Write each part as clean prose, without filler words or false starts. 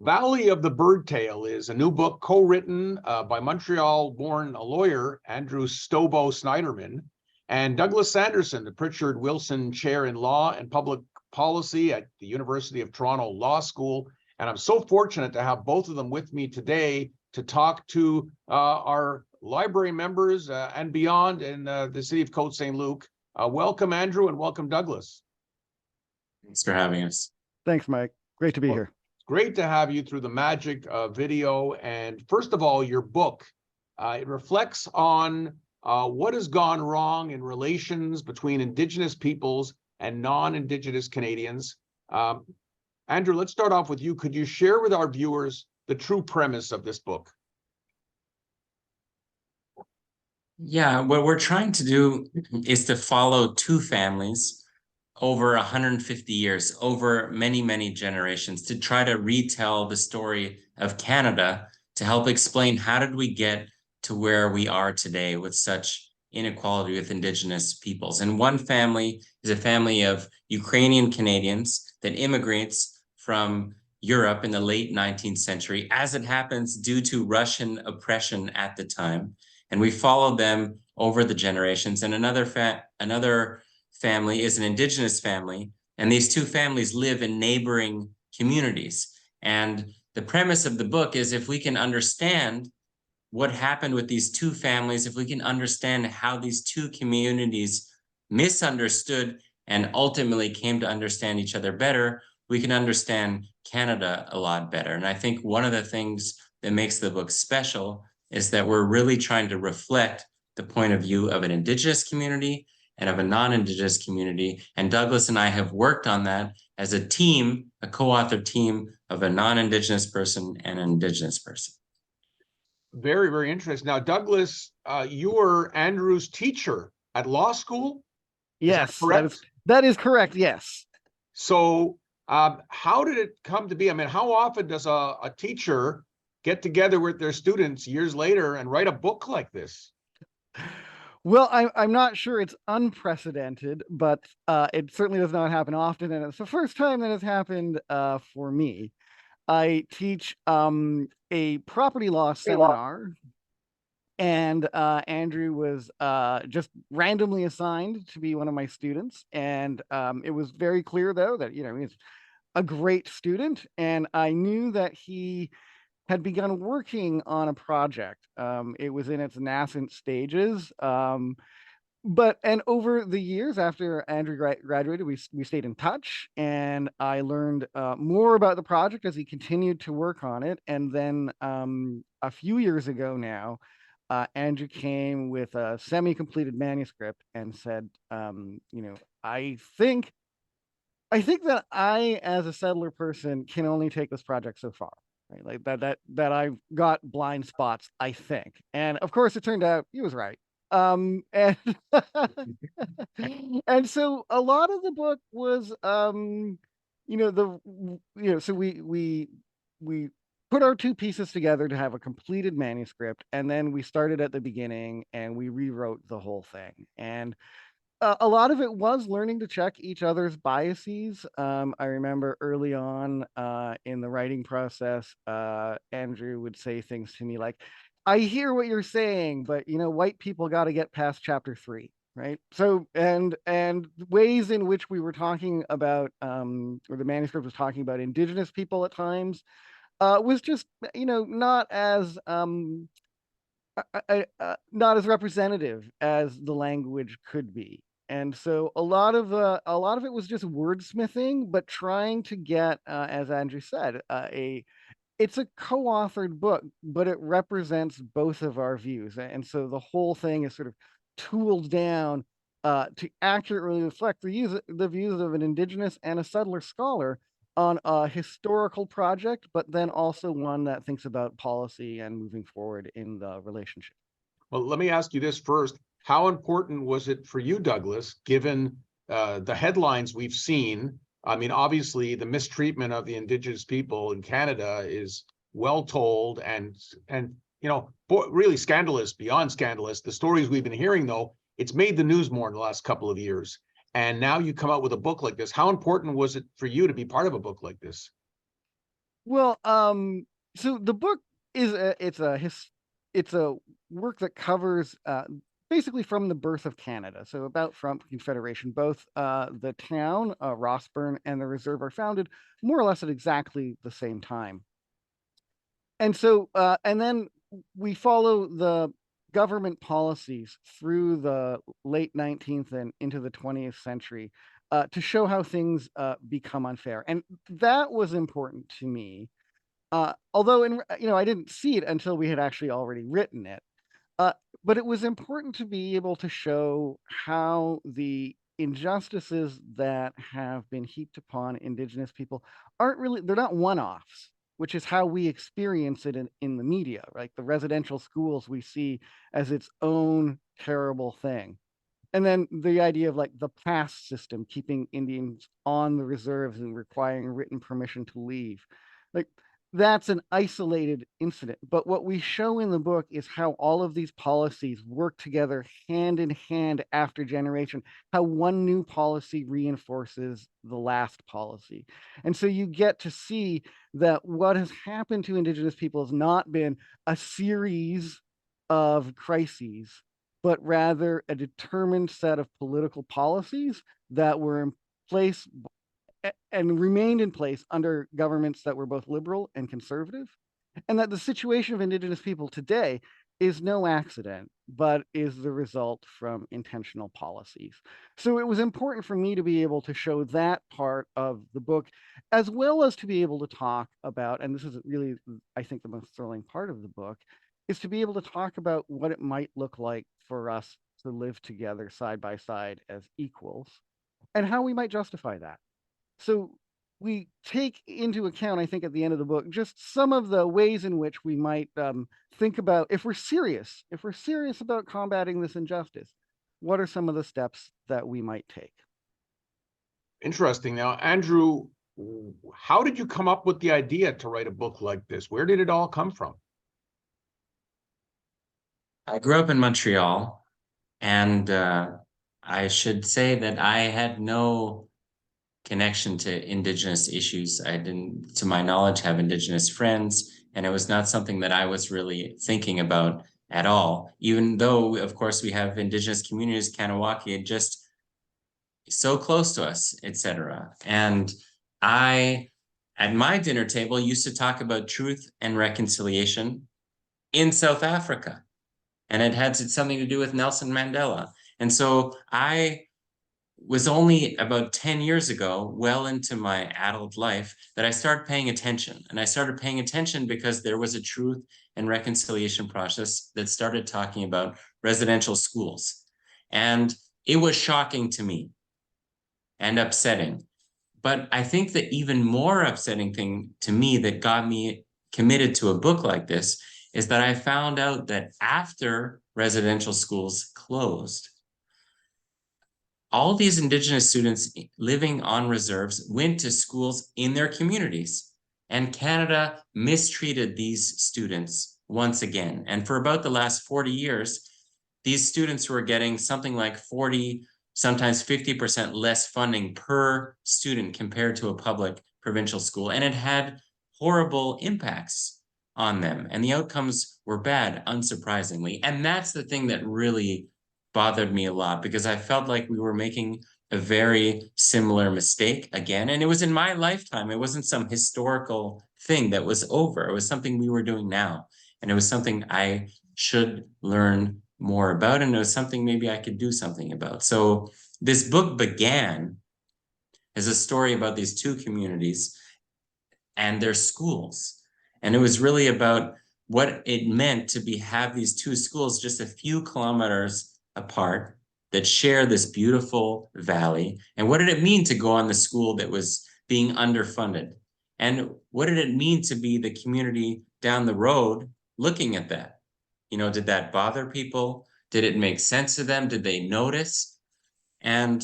Valley of the BirdTail is a new book co-written by Montreal-born lawyer Andrew Stobo Sniderman and Douglas Sanderson, the Prichard Wilson Chair in Law and Public Policy at the University of Toronto Law School. And I'm so fortunate to have both of them with me today to talk to our library members and beyond in the city of Cote-Saint-Luc. Welcome, Andrew, and welcome, Douglas. Thanks for having us. Thanks, Mike. Great to be here. Great to have you through the magic of video. And first of all, your book, it reflects on what has gone wrong in relations between Indigenous peoples and non-Indigenous Canadians. Andrew, let's start off with you. Could you share with our viewers the true premise of this book? Yeah, what we're trying to do is to follow two families over 150 years, over many, many generations, to try to retell the story of Canada, to help explain how did we get to where we are today with such inequality with Indigenous peoples. And one family is a family of Ukrainian Canadians that immigrates from Europe in the late 19th century, as it happens due to Russian oppression at the time. And we followed them over the generations. And another family is an Indigenous family, and these two families live in neighboring communities. And the premise of the book is, if we can understand what happened with these two families, if we can understand how these two communities misunderstood and ultimately came to understand each other better, we can understand Canada a lot better. And I think one of the things that makes the book special is that we're really trying to reflect the point of view of an Indigenous community and of a non-Indigenous community. And Douglas and I have worked on that as a team, a co-author team of a non-Indigenous person and an Indigenous person. Very, very interesting. Now, Douglas, you were Andrew's teacher at law school? Yes, that is correct, yes. So how did it come to be? I mean, how often does a teacher get together with their students years later and write a book like this? Well, I'm not sure it's unprecedented, but it certainly does not happen often, and it's the first time that has happened for me. I teach a property law seminar, and Andrew was just randomly assigned to be one of my students, and it was very clear, though, that he's a great student, and I knew that he had begun working on a project. It was in its nascent stages. But over the years after Andrew graduated, we stayed in touch, and I learned more about the project as he continued to work on it. And then a few years ago now, Andrew came with a semi-completed manuscript and said, I think that I, as a settler person, can only take this project so far. Right? Like that I've got blind spots, I think. And of course, it turned out he was right. And and so a lot of the book was so we put our two pieces together to have a completed manuscript, and then we started at the beginning and we rewrote the whole thing. And a lot of it was learning to check each other's biases. I remember early on in the writing process, Andrew would say things to me like, I hear what you're saying, but white people got to get past chapter 3, right? So and ways in which we were talking about, or the manuscript was talking about Indigenous people at times, was just not as not as representative as the language could be. And so a lot of it was just wordsmithing, but trying to get, as Andrew said, it's a co-authored book, but it represents both of our views. And so the whole thing is sort of tooled down to accurately reflect the views of an Indigenous and a settler scholar on a historical project, but then also one that thinks about policy and moving forward in the relationship. Well, let me ask you this first. How important was it for you, Douglas, given the headlines we've seen? I mean, obviously, the mistreatment of the Indigenous people in Canada is well told and really scandalous, beyond scandalous. The stories we've been hearing, though, it's made the news more in the last couple of years. And now you come out with a book like this. How important was it for you to be part of a book like this? Well, so the book is it's a work that covers basically from the birth of Canada. So about from Confederation, both the town, Rossburn, and the reserve are founded more or less at exactly the same time. And so, and then we follow the government policies through the late 19th and into the 20th century to show how things become unfair. And that was important to me. Although, I didn't see it until we had actually already written it. But it was important to be able to show how the injustices that have been heaped upon Indigenous people they're not one-offs, which is how we experience it in the media, right? The residential schools we see as its own terrible thing. And then the idea of like the pass system, keeping Indians on the reserves and requiring written permission to leave. Like that's an isolated incident. But what we show in the book is how all of these policies work together hand in hand after generation, how one new policy reinforces the last policy. And so you get to see that what has happened to Indigenous people has not been a series of crises, but rather a determined set of political policies that were in place and remained in place under governments that were both liberal and conservative, and that the situation of Indigenous people today is no accident, but is the result from intentional policies. So it was important for me to be able to show that part of the book, as well as to be able to talk about, and this is really, I think, the most thrilling part of the book, is to be able to talk about what it might look like for us to live together side by side as equals, and how we might justify that. So we take into account, I think, at the end of the book, just some of the ways in which we might think about, if we're serious about combating this injustice, what are some of the steps that we might take? Interesting. Now, Andrew, how did you come up with the idea to write a book like this? Where did it all come from? I grew up in Montreal, and I should say that I had no connection to Indigenous issues. I didn't, to my knowledge, have Indigenous friends, and it was not something that I was really thinking about at all, even though, of course, we have Indigenous communities, Kanawaki, just so close to us, etc. And I, at my dinner table, used to talk about truth and reconciliation in South Africa, and it had something to do with Nelson Mandela. And so I was only about 10 years ago, well into my adult life, that I started paying attention. And I started paying attention because there was a truth and reconciliation process that started talking about residential schools. And it was shocking to me and upsetting. But I think the even more upsetting thing to me that got me committed to a book like this is that I found out that after residential schools closed, all these Indigenous students living on reserves went to schools in their communities, and Canada mistreated these students once again. And for about the last 40 years, these students were getting something like 40, sometimes 50% less funding per student compared to a public provincial school. And it had horrible impacts on them. And the outcomes were bad, unsurprisingly. And that's the thing that really bothered me a lot, because I felt like we were making a very similar mistake again. And it was in my lifetime. It wasn't some historical thing that was over. It was something we were doing now. And it was something I should learn more about. And it was something maybe I could do something about. So this book began as a story about these two communities and their schools. And it was really about what it meant to have these two schools just a few kilometers apart that share this beautiful valley. And what did it mean to go on the school that was being underfunded? And what did it mean to be the community down the road looking at that? You know, did that bother people? Did it make sense to them? Did they notice? And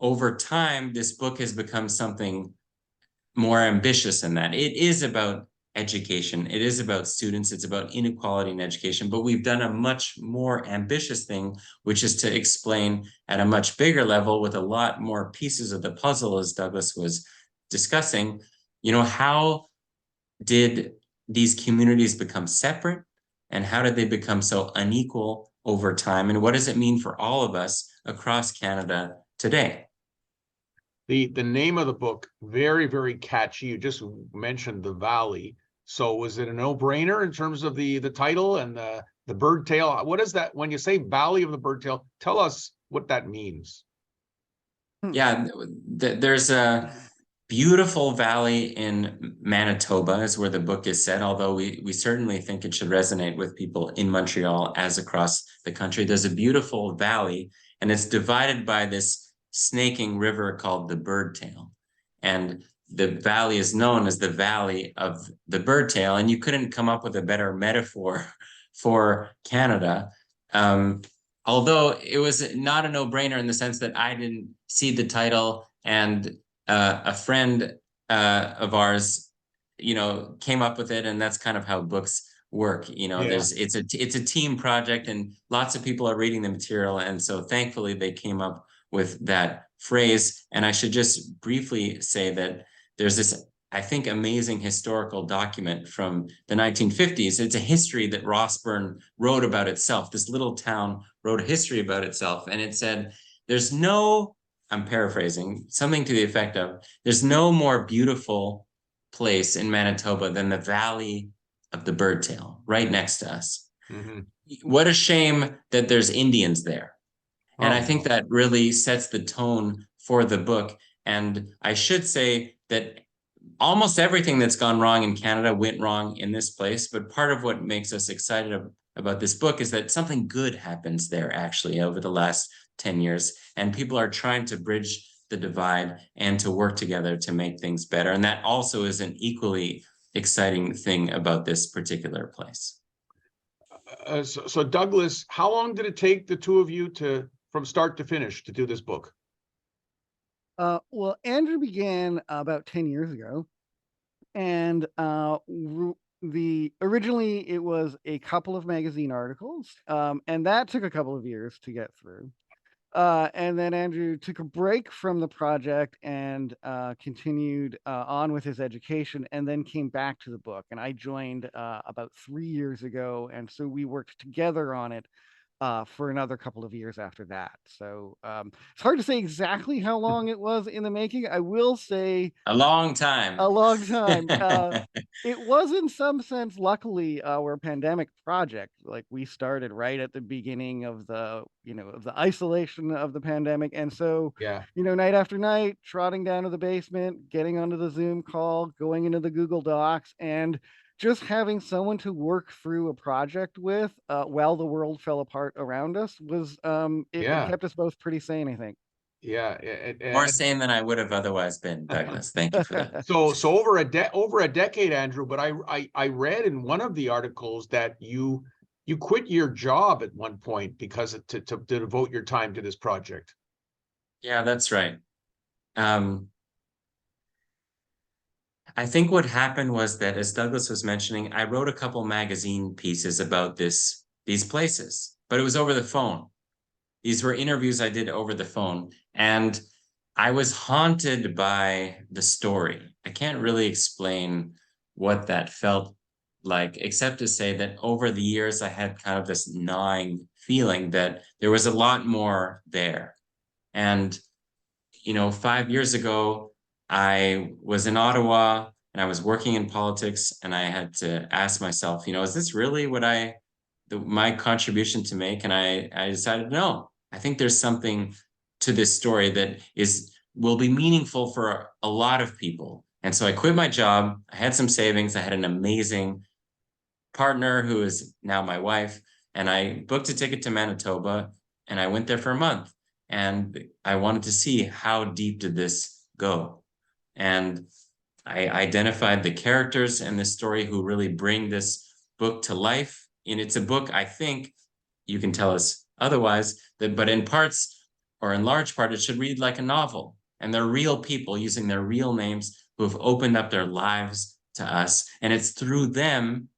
over time, this book has become something more ambitious than that. It is about education. It is about students. It's about inequality in education. But we've done a much more ambitious thing, which is to explain at a much bigger level with a lot more pieces of the puzzle, as Douglas was discussing, you know, how did these communities become separate? And how did they become so unequal over time? And what does it mean for all of us across Canada today? The name of the book, very, very catchy. You just mentioned the valley. So was it a no-brainer in terms of the title and the BirdTail? What is that? When you say Valley of the BirdTail, tell us what that means. Yeah, there's a beautiful valley in Manitoba is where the book is set, although we certainly think it should resonate with people in Montreal as across the country. There's a beautiful valley, and it's divided by this snaking river called the BirdTail. And the valley is known as the Valley of the BirdTail, and you couldn't come up with a better metaphor for Canada. Although it was not a no-brainer in the sense that I didn't see the title, and a friend of ours, came up with it, and that's kind of how books work. It's a team project, and lots of people are reading the material, and so thankfully they came up with that phrase. And I should just briefly say that there's this, I think, amazing historical document from the 1950s. It's a history that Rossburn wrote about itself. This little town wrote a history about itself, and it said, there's no, I'm paraphrasing, something to the effect of, there's no more beautiful place in Manitoba than the Valley of the BirdTail, right next to us. Mm-hmm. What a shame that there's Indians there. And I think that really sets the tone for the book. And I should say that almost everything that's gone wrong in Canada went wrong in this place. But part of what makes us excited about this book is that something good happens there actually over the last 10 years. And people are trying to bridge the divide and to work together to make things better. And that also is an equally exciting thing about this particular place. So Douglas, how long did it take the two of you from start to finish to do this book? Well, Andrew began about 10 years ago, and originally it was a couple of magazine articles, and that took a couple of years to get through. And then Andrew took a break from the project and continued on with his education, and then came back to the book. And I joined about 3 years ago, and so we worked together on it for another couple of years after that. So it's hard to say exactly how long it was in the making. I will say a long time. A long time. It was in some sense, luckily, our pandemic project. Like, we started right at the beginning of the isolation of the pandemic. And so, Yeah. Night after night, trotting down to the basement, getting onto the Zoom call, going into the Google Docs, and just having someone to work through a project with while the world fell apart around us was, it kept us both pretty sane, I think. Yeah. More sane than I would have otherwise been, Douglas. Thank you for that. So over a decade, Andrew, but I read in one of the articles that you quit your job at one point because to devote your time to this project. Yeah, that's right. I think what happened was that, as Douglas was mentioning, I wrote a couple magazine pieces about these places, but it was over the phone. These were interviews I did over the phone, and I was haunted by the story. I can't really explain what that felt like, except to say that over the years, I had kind of this gnawing feeling that there was a lot more there. And, 5 years ago, I was in Ottawa and I was working in politics, and I had to ask myself, is this really what my contribution to make? And I decided, no, I think there's something to this story that will be meaningful for a lot of people. And so I quit my job. I had some savings. I had an amazing partner who is now my wife, and I booked a ticket to Manitoba, and I went there for a month. And I wanted to see how deep did this go. And I identified the characters in this story who really bring this book to life. And it's a book, I think, you can tell us otherwise, but in parts, or in large part, it should read like a novel. And they're real people using their real names who have opened up their lives to us. And it's through them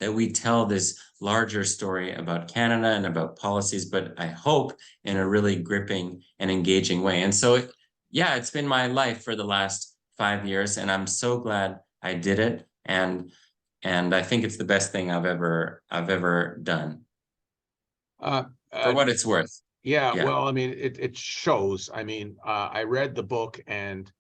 that we tell this larger story about Canada and about policies, but I hope in a really gripping and engaging way. And so, it's been my life for the last 5 years, and I'm so glad I did it. and I think it's the best thing I've ever done, Uh, for what it's worth. Yeah, Yeah. well, I mean, it shows. I mean, I read the book and,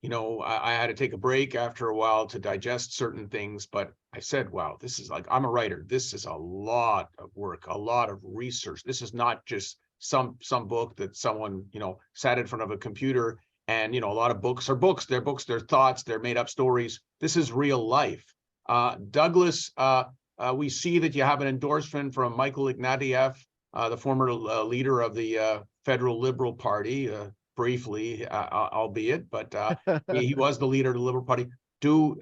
I had to take a break after a while to digest certain things, but I said, wow, this is like, I'm a writer. This is a lot of work, a lot of research. This is not just some book that someone, sat in front of a computer and, a lot of books are books, they're thoughts, they're made up stories. This is real life. Douglas, we see that you have an endorsement from Michael Ignatieff, the former leader of the Federal Liberal Party, briefly, albeit, but he was the leader of the Liberal Party.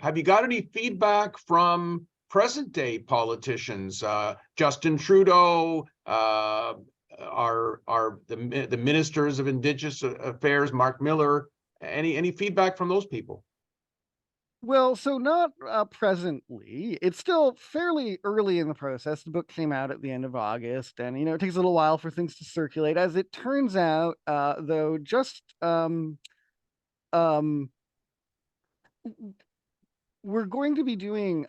Have you got any feedback from present day politicians? Justin Trudeau, the ministers of Indigenous Affairs, Mark Miller. Any feedback from those people? Well, so not presently. It's still fairly early in the process. The book came out at the end of August, and it takes a little while for things to circulate. As it turns out, though, just we're going to be doing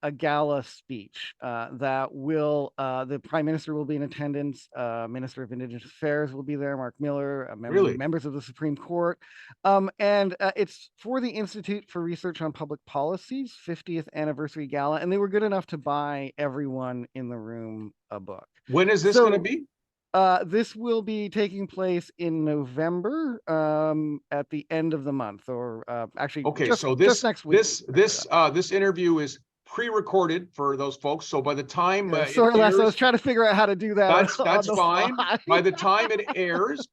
a gala speech that will, the Prime Minister will be in attendance, Minister of Indigenous Affairs will be there, Mark Miller, Really? members of the Supreme Court. And it's for the Institute for Research on Public Policy's 50th anniversary gala, and they were good enough to buy everyone in the room a book. When is this going to be? This will be taking place in November, at the end of the month, or actually, okay, just, so just next week. This interview is pre-recorded for those folks. So by the time sorry, Les, I was trying to figure out how to do that. That's fine. By the time it airs,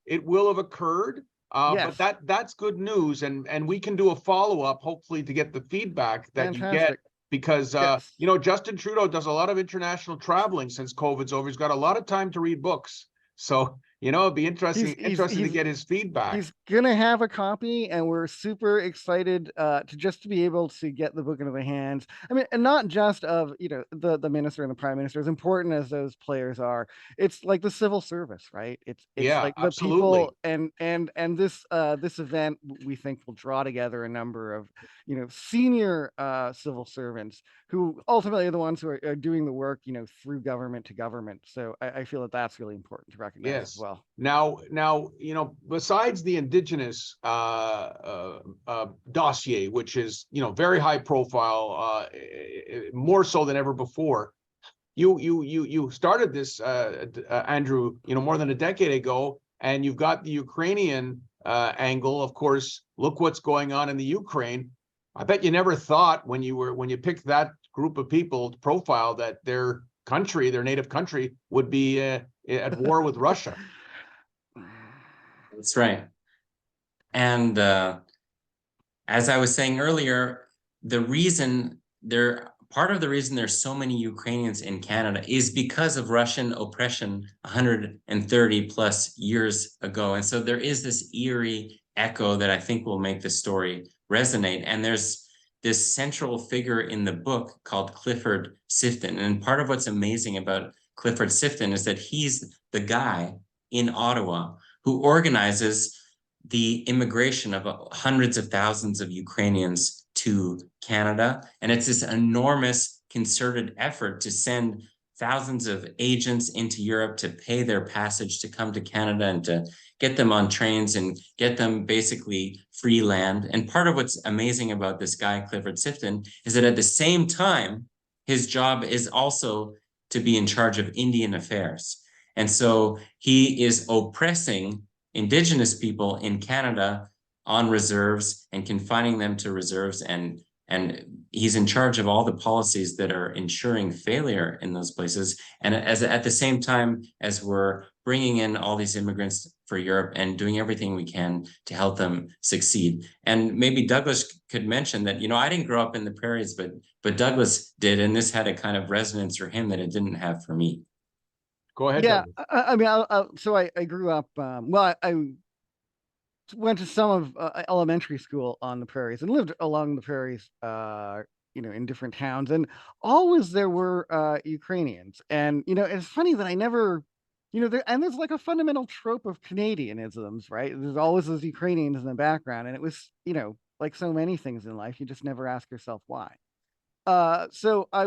it will have occurred. Yes. But that's good news, and we can do a follow-up, hopefully, to get the feedback that you get. Because, Yes. Justin Trudeau does a lot of international traveling since COVID's over. He's got a lot of time to read books. So, it'd be interesting to get his feedback. He's going to have a copy, and we're super excited to be able to get the book into the hands. I mean, and not just of, the minister and the prime minister, as important as those players are. It's like the civil service, right? It's like the absolutely. people, and this event, we think, will draw together a number of, senior civil servants who ultimately are the ones who are doing the work, through government to government. So I feel that that's really important to recognize as well. Now, besides the Indigenous dossier, which is, very high profile, more so than ever before, you started this, Andrew, more than a decade ago, and you've got the Ukrainian angle. Of course, look what's going on in the Ukraine. I bet you never thought when you picked that group of people to profile that their native country, would be at war with Russia. That's right. And as I was saying earlier, part of the reason there's so many Ukrainians in Canada is because of Russian oppression 130 plus years ago. And so there is this eerie echo that I think will make the story resonate. And there's this central figure in the book called Clifford Sifton. And part of what's amazing about Clifford Sifton is that he's the guy in Ottawa who organizes the immigration of hundreds of thousands of Ukrainians to Canada. And it's this enormous concerted effort to send thousands of agents into Europe to pay their passage to come to Canada and to get them on trains and get them basically free land. And part of what's amazing about this guy, Clifford Sifton, is that at the same time, his job is also to be in charge of Indian affairs. And so he is oppressing Indigenous people in Canada on reserves and confining them to reserves, and he's in charge of all the policies that are ensuring failure in those places. And at the same time as we're bringing in all these immigrants for Europe and doing everything we can to help them succeed. And maybe Douglas could mention that, I didn't grow up in the prairies, but Douglas did, and this had a kind of resonance for him that it didn't have for me. Go ahead. Yeah, I mean, so I grew up, well, I went to some of elementary school on the prairies and lived along the prairies, in different towns, and always there were Ukrainians. And, it's funny that I never, there's like a fundamental trope of Canadianisms, right? There's always those Ukrainians in the background. And it was, like so many things in life, you just never ask yourself why. So I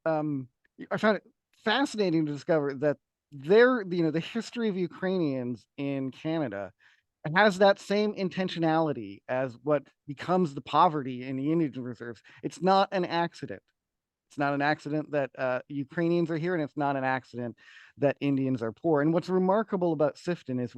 found it fascinating to discover that the history of Ukrainians in Canada has that same intentionality as what becomes the poverty in the Indian reserves. It's not an accident. It's not an accident that Ukrainians are here, and it's not an accident that Indians are poor. And what's remarkable about Sifton is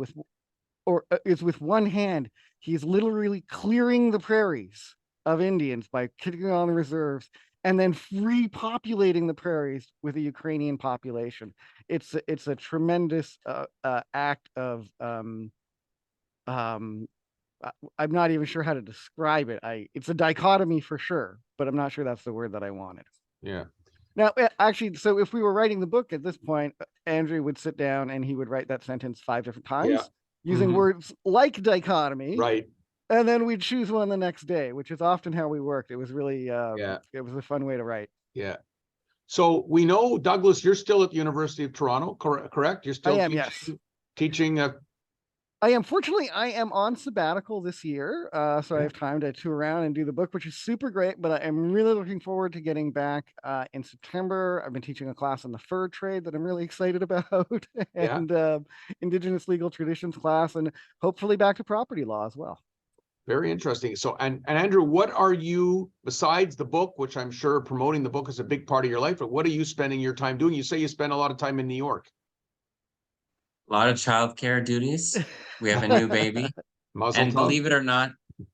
with one hand, he's literally clearing the prairies of Indians by kicking on the reserves and then repopulating the prairies with a Ukrainian population. It's a tremendous act of I'm not even sure how to describe it. It's a dichotomy for sure, but I'm not sure that's the word that I wanted. Yeah. Now, actually, so if we were writing the book at this point, Andrew would sit down and he would write that sentence 5 different times Yeah. using words like dichotomy. Right. And then we'd choose one the next day, which is often how we worked. It was really, Yeah. it was a fun way to write. Yeah. So we know, Douglas, you're still at the University of Toronto, correct? You're still I am, yes. teaching. I am. Fortunately, I am on sabbatical this year, so I have time to tour around and do the book, which is super great. But I'm really looking forward to getting back in September. I've been teaching a class on the fur trade that I'm really excited about, and Indigenous legal traditions class, and hopefully back to property law as well. Very interesting. So, and Andrew, what are you, besides the book, which I'm sure promoting the book is a big part of your life, but what are you spending your time doing? You say you spend a lot of time in New York. A lot of childcare duties. We have a new baby. And believe it or not,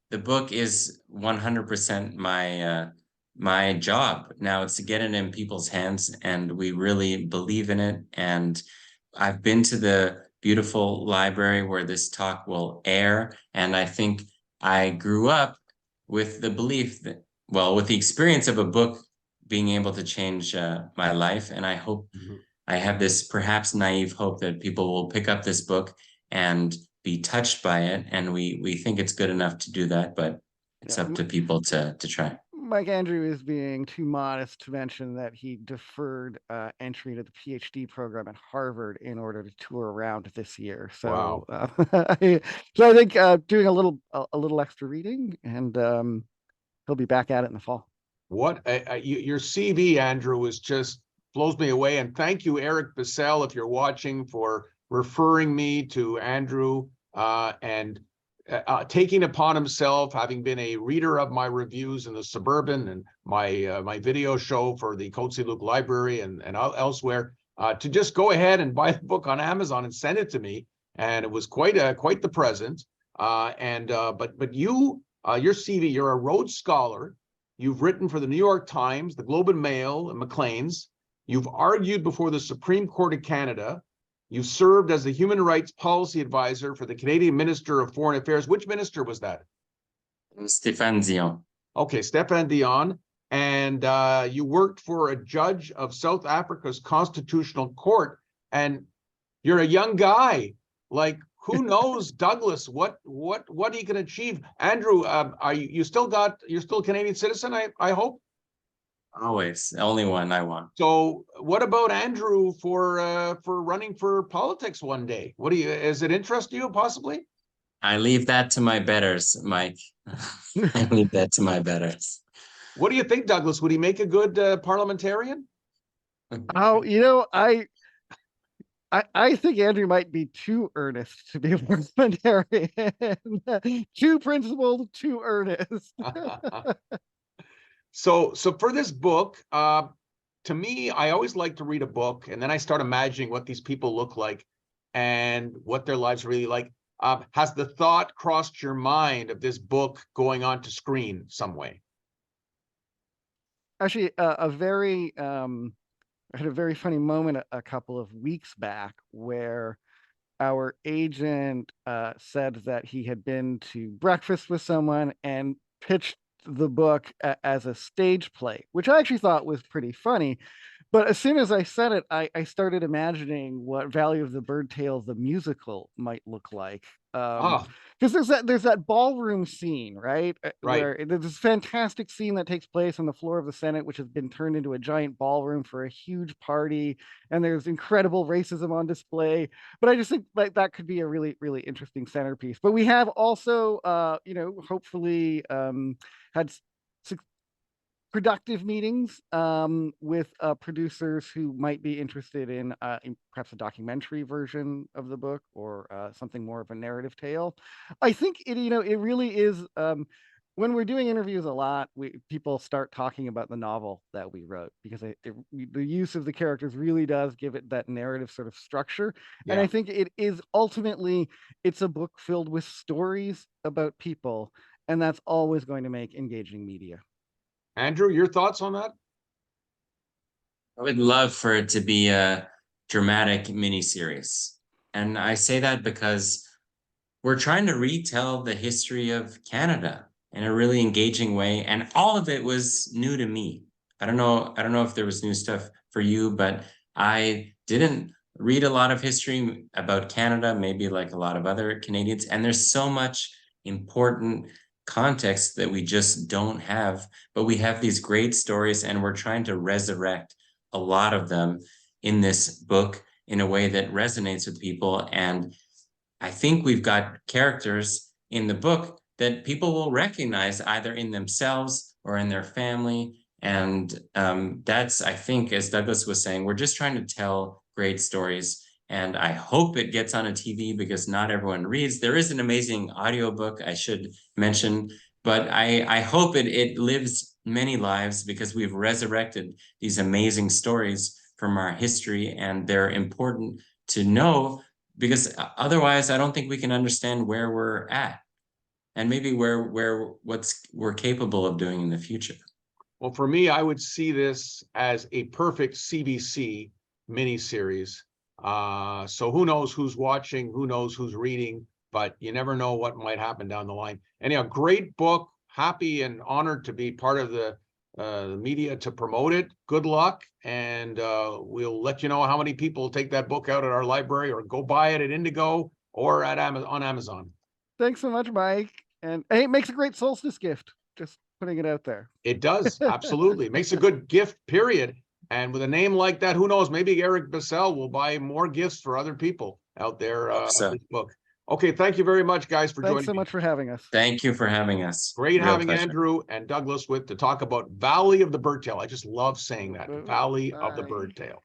the book is 100% my job. Now it's to get it in people's hands, and we really believe in it. And I've been to the beautiful library where this talk will air, and I think I grew up with the belief that, well, with the experience of a book being able to change my life. And I hope I have this perhaps naive hope that people will pick up this book and be touched by it. And we think it's good enough to do that, but it's up to people to try. Mike Andrew is being too modest to mention that he deferred entry to the PhD program at Harvard in order to tour around this year. So, wow. So I think doing a little extra reading, and he'll be back at it in the fall. What your CV, Andrew, is just blows me away. And thank you, Eric Bissell, if you're watching, for referring me to Andrew and taking upon himself, having been a reader of my reviews in the Suburban and my video show for the Cote-Saint-Luc Library and elsewhere, to just go ahead and buy the book on Amazon and send it to me. And it was quite the present. But you, your CV, you're a Rhodes Scholar. You've written for the New York Times, the Globe and Mail, and Maclean's. You've argued before the Supreme Court of Canada. You've served as the Human Rights Policy Advisor for the Canadian Minister of Foreign Affairs. Which minister was that? Stéphane Dion. Okay, Stéphane Dion. And you worked for a judge of South Africa's Constitutional Court. And you're a young guy. Like, who knows, Douglas, what he can achieve? Andrew, you're still a Canadian citizen, I hope? Always. The only one I want. So what about Andrew for running for politics one day? Does it interest you possibly? I leave that to my betters, Mike. I leave that to my betters. What do you think, Douglas? Would he make a good parliamentarian? Oh, I think Andrew might be too earnest to be a parliamentarian. Too principled, too earnest. So for this book, to me, I always like to read a book, and then I start imagining what these people look like and what their lives are really like. Has the thought crossed your mind of this book going on to screen some way? Actually, I had a very funny moment a couple of weeks back where our agent said that he had been to breakfast with someone and pitched the book as a stage play, which I actually thought was pretty funny. But as soon as I said it, I started imagining what Valley of the BirdTail the musical might look like. Because there's that ballroom scene, right? Right. Where there's this fantastic scene that takes place on the floor of the Senate, which has been turned into a giant ballroom for a huge party, and there's incredible racism on display. But I just think like that could be a really, really interesting centerpiece. But we have also, hopefully had productive meetings with producers who might be interested in perhaps a documentary version of the book or something more of a narrative tale. I think it really is when we're doing interviews a lot, people start talking about the novel that we wrote because the use of the characters really does give it that narrative sort of structure. And I think it is ultimately, it's a book filled with stories about people, and that's always going to make engaging media. Andrew, your thoughts on that? I would love for it to be a dramatic miniseries. And I say that because we're trying to retell the history of Canada in a really engaging way. And all of it was new to me. I don't know if there was new stuff for you, but I didn't read a lot of history about Canada, maybe like a lot of other Canadians. And there's so much important context that we just don't have, but we have these great stories, and we're trying to resurrect a lot of them in this book in a way that resonates with people. And I think we've got characters in the book that people will recognize either in themselves or in their family. And that's, I think, as Douglas was saying, we're just trying to tell great stories. And I hope it gets on a TV because not everyone reads. There is an amazing audiobook I should mention, but I hope it lives many lives because we've resurrected these amazing stories from our history, and they're important to know because otherwise I don't think we can understand where we're at and maybe what we're capable of doing in the future. Well, for me, I would see this as a perfect CBC miniseries. So who knows who's watching, who knows who's reading, but you never know what might happen down the line. Anyhow, great book. Happy and honored to be part of the media to promote it. Good luck, and we'll let you know how many people take that book out at our library or go buy it at Indigo or at on Amazon. Thanks so much, Mike. And hey, it makes a great solstice gift. Just putting it out there. It does, absolutely. It makes a good gift, period. And with a name like that, who knows? Maybe Eric Bissell will buy more gifts for other people out there. This book. Okay, thank you very much, guys, for joining me. Thanks so much for having us. Thank you for having us. Great having Andrew and Douglas to talk about Valley of the BirdTail. I just love saying that, Valley of the BirdTail.